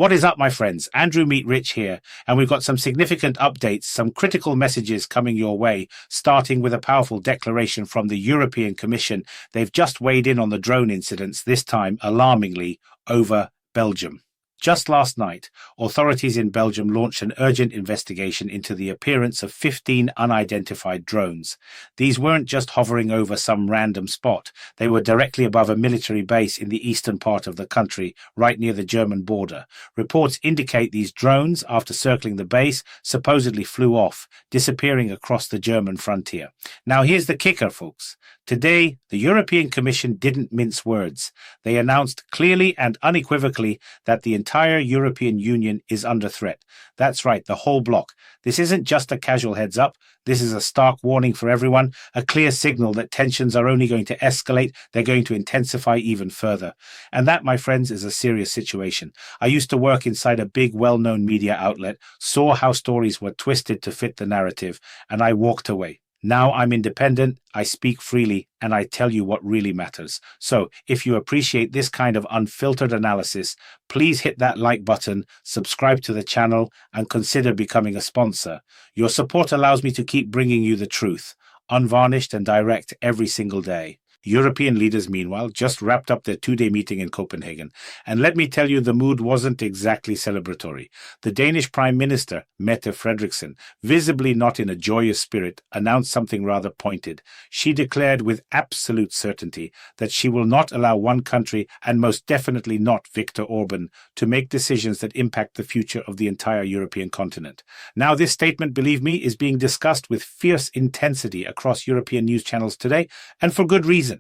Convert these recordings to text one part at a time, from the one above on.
What is up, my friends? Andrew Mitrich here, and we've got some significant updates, some critical messages coming your way, starting with a powerful declaration from the European Commission. They've just weighed in on the drone incidents, this time, alarmingly, over Belgium. Just last night, authorities in Belgium launched an urgent investigation into the appearance of 15 unidentified drones. These weren't just hovering over some random spot. They were directly above a military base in the eastern part of the country, right near the German border. Reports indicate these drones, after circling the base, supposedly flew off, disappearing across the German frontier. Now here's the kicker, folks. Today, the European Commission didn't mince words. They announced clearly and unequivocally that the entire European Union is under threat. That's right, the whole bloc. This isn't just a casual heads up. This is a stark warning for everyone, a clear signal that tensions are only going to escalate, they're going to intensify even further. And that, my friends, is a serious situation. I used to work inside a big, well-known media outlet, saw how stories were twisted to fit the narrative, and I walked away. Now I'm independent, I speak freely, and I tell you what really matters. So, if you appreciate this kind of unfiltered analysis, please hit that like button, subscribe to the channel, and consider becoming a sponsor. Your support allows me to keep bringing you the truth, unvarnished and direct every single day. European leaders, meanwhile, just wrapped up their two-day meeting in Copenhagen. And let me tell you, the mood wasn't exactly celebratory. The Danish Prime Minister, Mette Frederiksen, visibly not in a joyous spirit, announced something rather pointed. She declared with absolute certainty that she will not allow one country, and most definitely not Viktor Orban, to make decisions that impact the future of the entire European continent. Now, this statement, believe me, is being discussed with fierce intensity across European news channels today, and for good reason.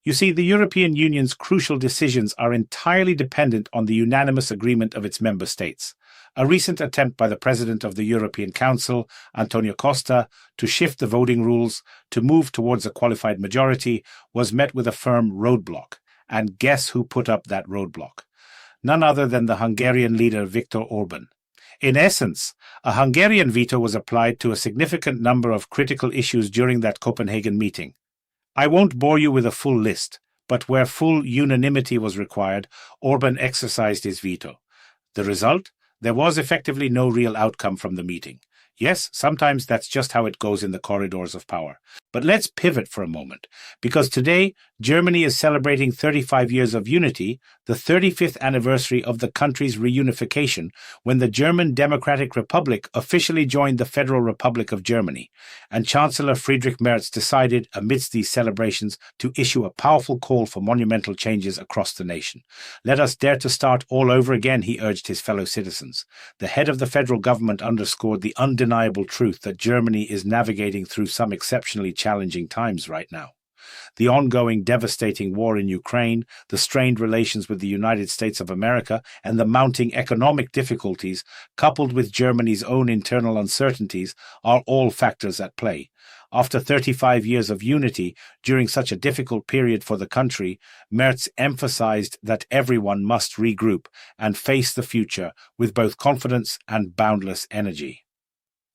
You see, the European Union's crucial decisions are entirely dependent on the unanimous agreement of its member states. A recent attempt by the President of the European Council, Antonio Costa, to shift the voting rules, to move towards a qualified majority, was met with a firm roadblock. And guess who put up that roadblock? None other than the Hungarian leader Viktor Orban. In essence, a Hungarian veto was applied to a significant number of critical issues during that Copenhagen meeting. I won't bore you with a full list, but where full unanimity was required, Orban exercised his veto. The result? There was effectively no real outcome from the meeting. Yes, sometimes that's just how it goes in the corridors of power. But let's pivot for a moment, because today, Germany is celebrating 35 years of unity, the 35th anniversary of the country's reunification, when the German Democratic Republic officially joined the Federal Republic of Germany. And Chancellor Friedrich Merz decided, amidst these celebrations, to issue a powerful call for monumental changes across the nation. Let us dare to start all over again, he urged his fellow citizens. The head of the federal government underscored the undeniable truth that Germany is navigating through some exceptionally challenging times right now. The ongoing devastating war in Ukraine, the strained relations with the United States of America, and the mounting economic difficulties, coupled with Germany's own internal uncertainties, are all factors at play. After 35 years of unity, during such a difficult period for the country, Merz emphasized that everyone must regroup and face the future with both confidence and boundless energy.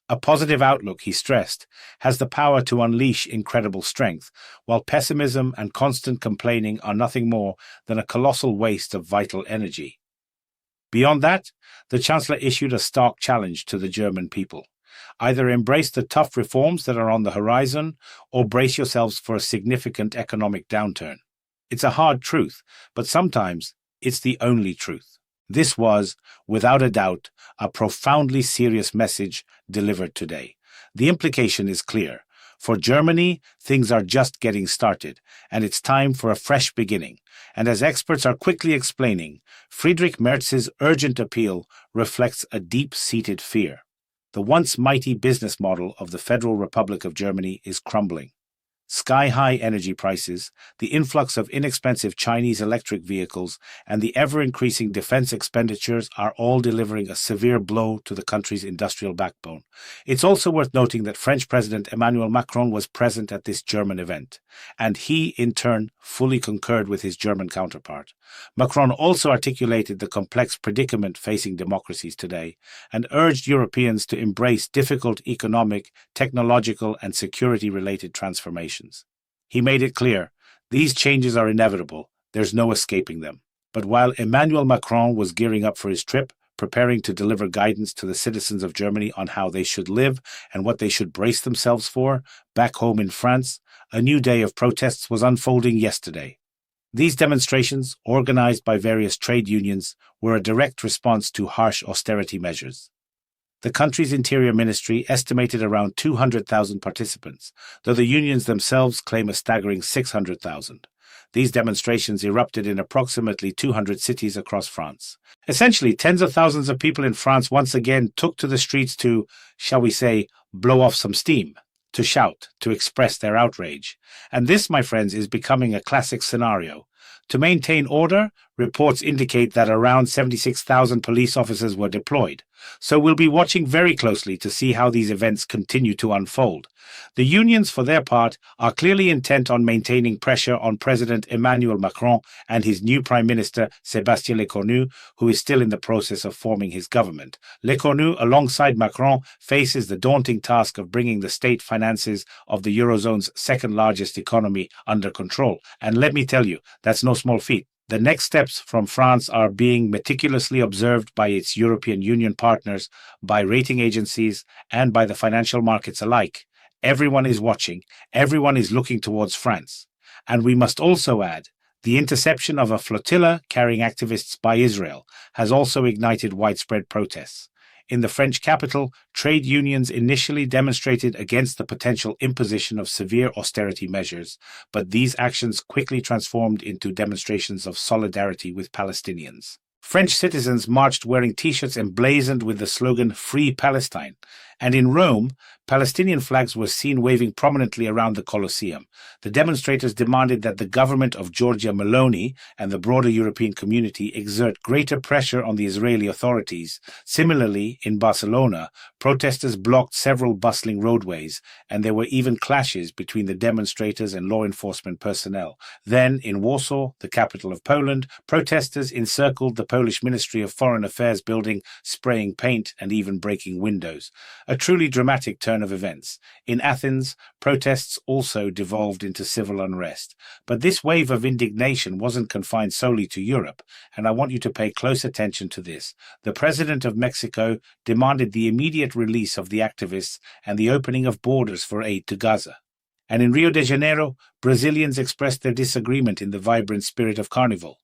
A positive outlook, he stressed, has the power to unleash incredible strength, while pessimism and constant complaining are nothing more than a colossal waste of vital energy. Beyond that, the Chancellor issued a stark challenge to the German people. Either embrace the tough reforms that are on the horizon, or brace yourselves for a significant economic downturn. It's a hard truth, but sometimes it's the only truth. This was, without a doubt, a profoundly serious message delivered today. The implication is clear. For Germany, things are just getting started, and it's time for a fresh beginning. And as experts are quickly explaining, Friedrich Merz's urgent appeal reflects a deep-seated fear. The once mighty business model of the Federal Republic of Germany is crumbling. Sky-high energy prices, the influx of inexpensive Chinese electric vehicles, and the ever-increasing defense expenditures are all delivering a severe blow to the country's industrial backbone. It's also worth noting that French President Emmanuel Macron was present at this German event, and he, in turn, fully concurred with his German counterpart. Macron also articulated the complex predicament facing democracies today, and urged Europeans to embrace difficult economic, technological, and security-related transformations. He made it clear, these changes are inevitable, there's no escaping them. But while Emmanuel Macron was gearing up for his trip, preparing to deliver guidance to the citizens of Germany on how they should live and what they should brace themselves for, back home in France, a new day of protests was unfolding yesterday. These demonstrations, organized by various trade unions, were a direct response to harsh austerity measures. The country's Interior Ministry estimated around 200,000 participants, though the unions themselves claim a staggering 600,000. These demonstrations erupted in approximately 200 cities across France. Essentially, tens of thousands of people in France once again took to the streets to, shall we say, blow off some steam, to shout, to express their outrage. And this, my friends, is becoming a classic scenario. To maintain order, reports indicate that around 76,000 police officers were deployed. So we'll be watching very closely to see how these events continue to unfold. The unions, for their part, are clearly intent on maintaining pressure on President Emmanuel Macron and his new Prime Minister Sébastien Lecornu, who is still in the process of forming his government. Lecornu, alongside Macron, faces the daunting task of bringing the state finances of the Eurozone's second-largest economy under control. And let me tell you, that's no small feat. The next steps from France are being meticulously observed by its European Union partners, by rating agencies, and by the financial markets alike. Everyone is watching, everyone is looking towards France. And we must also add, the interception of a flotilla carrying activists by Israel has also ignited widespread protests. In the French capital, trade unions initially demonstrated against the potential imposition of severe austerity measures, but these actions quickly transformed into demonstrations of solidarity with Palestinians. French citizens marched wearing T-shirts emblazoned with the slogan "Free Palestine," and in Rome, Palestinian flags were seen waving prominently around the Colosseum. The demonstrators demanded that the government of Giorgia Meloni and the broader European community exert greater pressure on the Israeli authorities. Similarly, in Barcelona, protesters blocked several bustling roadways, and there were even clashes between the demonstrators and law enforcement personnel. Then, in Warsaw, the capital of Poland, protesters encircled the Polish Ministry of Foreign Affairs building, spraying paint and even breaking windows. A truly dramatic turn of events. In Athens, protests also devolved into civil unrest. But this wave of indignation wasn't confined solely to Europe, and I want you to pay close attention to this. The president of Mexico demanded the immediate release of the activists and the opening of borders for aid to Gaza. And in Rio de Janeiro, Brazilians expressed their disagreement in the vibrant spirit of Carnival.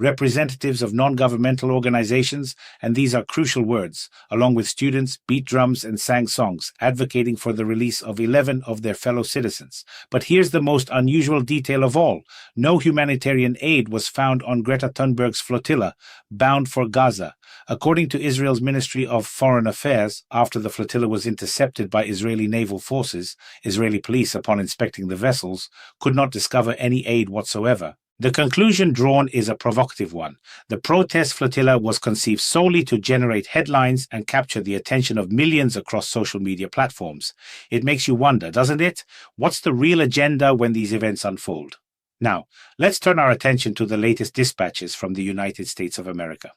Representatives of non-governmental organizations, and these are crucial words, along with students, beat drums and sang songs, advocating for the release of 11 of their fellow citizens. But here's the most unusual detail of all. No humanitarian aid was found on Greta Thunberg's flotilla, bound for Gaza. According to Israel's Ministry of Foreign Affairs, after the flotilla was intercepted by Israeli naval forces, Israeli police, upon inspecting the vessels, could not discover any aid whatsoever. The conclusion drawn is a provocative one. The protest flotilla was conceived solely to generate headlines and capture the attention of millions across social media platforms. It makes you wonder, doesn't it? What's the real agenda when these events unfold? Now, let's turn our attention to the latest dispatches from the United States of America.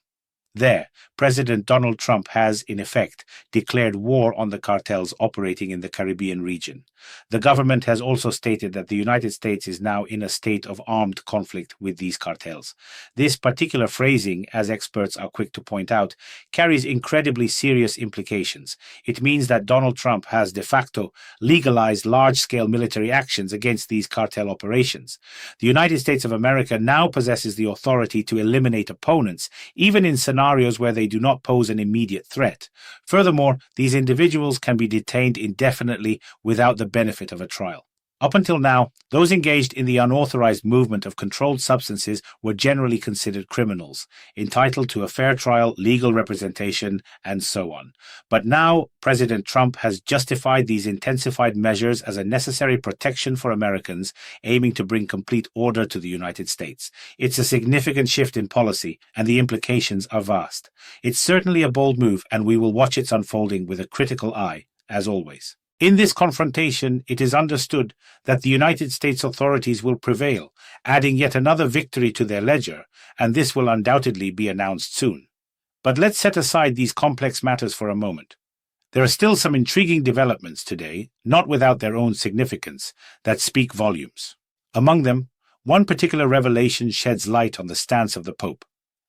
There, President Donald Trump has, in effect, declared war on the cartels operating in the Caribbean region. The government has also stated that the United States is now in a state of armed conflict with these cartels. This particular phrasing, as experts are quick to point out, carries incredibly serious implications. It means that Donald Trump has de facto legalized large-scale military actions against these cartel operations. The United States of America now possesses the authority to eliminate opponents, even in scenarios where they do not pose an immediate threat. Furthermore, these individuals can be detained indefinitely without the benefit of a trial. Up until now, those engaged in the unauthorized movement of controlled substances were generally considered criminals, entitled to a fair trial, legal representation, and so on. But now, President Trump has justified these intensified measures as a necessary protection for Americans, aiming to bring complete order to the United States. It's a significant shift in policy, and the implications are vast. It's certainly a bold move, and we will watch its unfolding with a critical eye, as always. In this confrontation, it is understood that the United States authorities will prevail, adding yet another victory to their ledger, and this will undoubtedly be announced soon. But let's set aside these complex matters for a moment. There are still some intriguing developments today, not without their own significance, that speak volumes. Among them, one particular revelation sheds light on the stance of the Pope.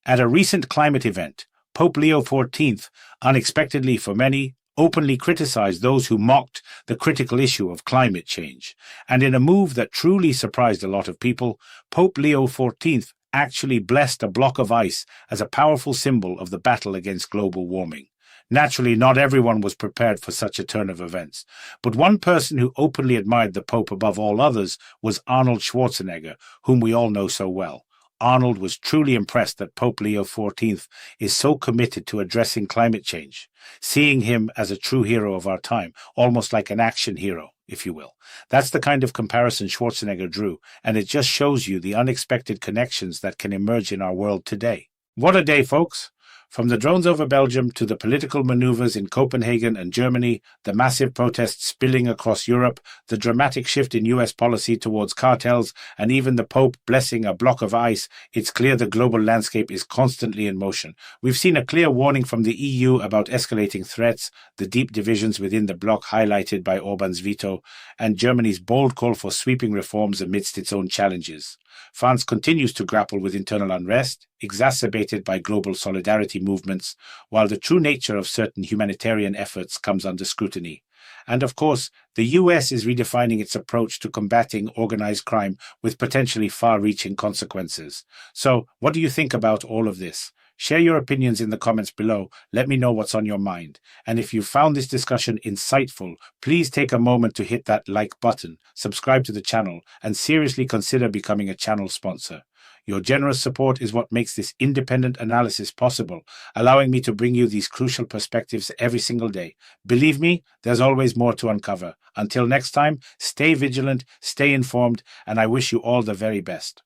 At a recent climate event, Pope Leo XIV, unexpectedly for many, openly criticized those who mocked the critical issue of climate change. And in a move that truly surprised a lot of people, Pope Leo XIV actually blessed a block of ice as a powerful symbol of the battle against global warming. Naturally, not everyone was prepared for such a turn of events, but one person who openly admired the Pope above all others was Arnold Schwarzenegger, whom we all know so well. Arnold was truly impressed that Pope Leo XIV is so committed to addressing climate change, seeing him as a true hero of our time, almost like an action hero, if you will. That's the kind of comparison Schwarzenegger drew, and it just shows you the unexpected connections that can emerge in our world today. What a day, folks! From the drones over Belgium to the political maneuvers in Copenhagen and Germany, the massive protests spilling across Europe, the dramatic shift in US policy towards cartels, and even the Pope blessing a block of ice, it's clear the global landscape is constantly in motion. We've seen a clear warning from the EU about escalating threats, the deep divisions within the bloc highlighted by Orban's veto, and Germany's bold call for sweeping reforms amidst its own challenges. France continues to grapple with internal unrest, exacerbated by global solidarity movements, while the true nature of certain humanitarian efforts comes under scrutiny. And of course, the US is redefining its approach to combating organized crime with potentially far-reaching consequences. So, what do you think about all of this? Share your opinions in the comments below. Let me know what's on your mind. And if you found this discussion insightful, please take a moment to hit that like button, subscribe to the channel, and seriously consider becoming a channel sponsor. Your generous support is what makes this independent analysis possible, allowing me to bring you these crucial perspectives every single day. Believe me, there's always more to uncover. Until next time, stay vigilant, stay informed, and I wish you all the very best.